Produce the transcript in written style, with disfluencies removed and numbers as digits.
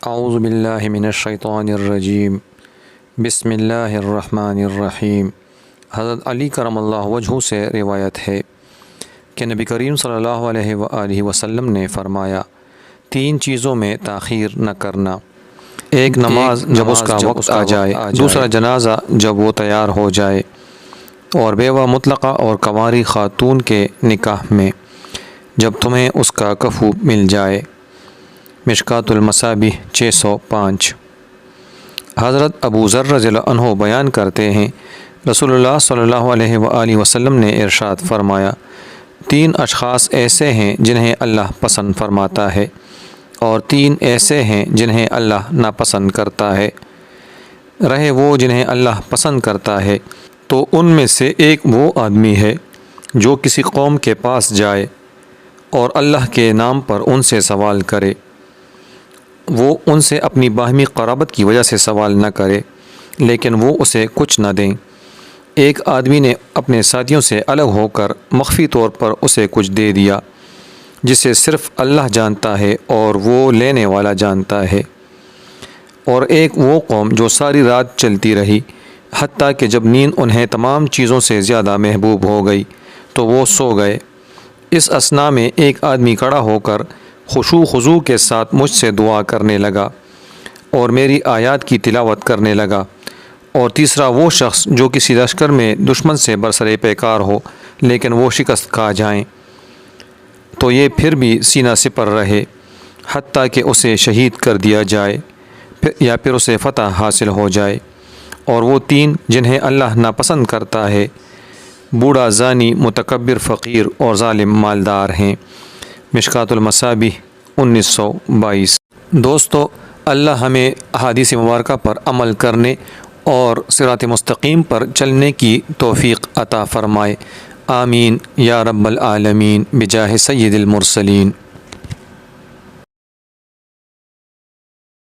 اعوذ باللہ من الشیطان الرجیم بسم اللہ الرحمن الرحیم۔ حضرت علی کرم اللہ وجہہ سے روایت ہے کہ نبی کریم صلی اللہ علیہ وآلہ وسلم نے فرمایا، 3 چیزوں میں تاخیر نہ کرنا۔ ایک نماز جب اس کا وقت آ جائے، دوسرا جنازہ جب وہ تیار ہو جائے، اور بیوہ مطلقہ اور کنواری خاتون کے نکاح میں جب تمہیں اس کا کفو مل جائے۔ مشکوٰۃ المصابیح 605۔ حضرت ابو ذر رضی اللہ عنہ بیان کرتے ہیں، رسول اللہ صلی اللہ علیہ وآلہ وسلم نے ارشاد فرمایا، 3 اشخاص ایسے ہیں جنہیں اللہ پسند فرماتا ہے، اور 3 ایسے ہیں جنہیں اللہ ناپسند کرتا ہے۔ رہے وہ جنہیں اللہ پسند کرتا ہے تو ان میں سے ایک وہ آدمی ہے جو کسی قوم کے پاس جائے اور اللہ کے نام پر ان سے سوال کرے۔ وہ ان سے اپنی باہمی قرابت کی وجہ سے سوال نہ کرے، لیکن وہ اسے کچھ نہ دیں۔ ایک آدمی نے اپنے ساتھیوں سے الگ ہو کر مخفی طور پر اسے کچھ دے دیا جسے صرف اللہ جانتا ہے اور وہ لینے والا جانتا ہے۔ اور ایک وہ قوم جو ساری رات چلتی رہی، حتیٰ کہ جب نیند انہیں تمام چیزوں سے زیادہ محبوب ہو گئی تو وہ سو گئے۔ اس اثنا میں ایک آدمی کھڑا ہو کر خشوع خضوع کے ساتھ مجھ سے دعا کرنے لگا اور میری آیات کی تلاوت کرنے لگا۔ اور تیسرا وہ شخص جو کسی لشکر میں دشمن سے برسر پیکار ہو لیکن وہ شکست کھا جائیں تو یہ پھر بھی سینہ سپر رہے حتیٰ کہ اسے شہید کر دیا جائے یا پھر اسے فتح حاصل ہو جائے۔ اور وہ 3 جنہیں اللہ ناپسند کرتا ہے، بوڑھا، زانی، متکبر، فقیر اور ظالم مالدار ہیں۔ مشکوٰۃ المصابیح 1922۔ دوستو، اللہ ہمیں احادیث مبارکہ پر عمل کرنے اور صراط مستقیم پر چلنے کی توفیق عطا فرمائے۔ آمین یا رب العالمین بجاہ سید المرسلین۔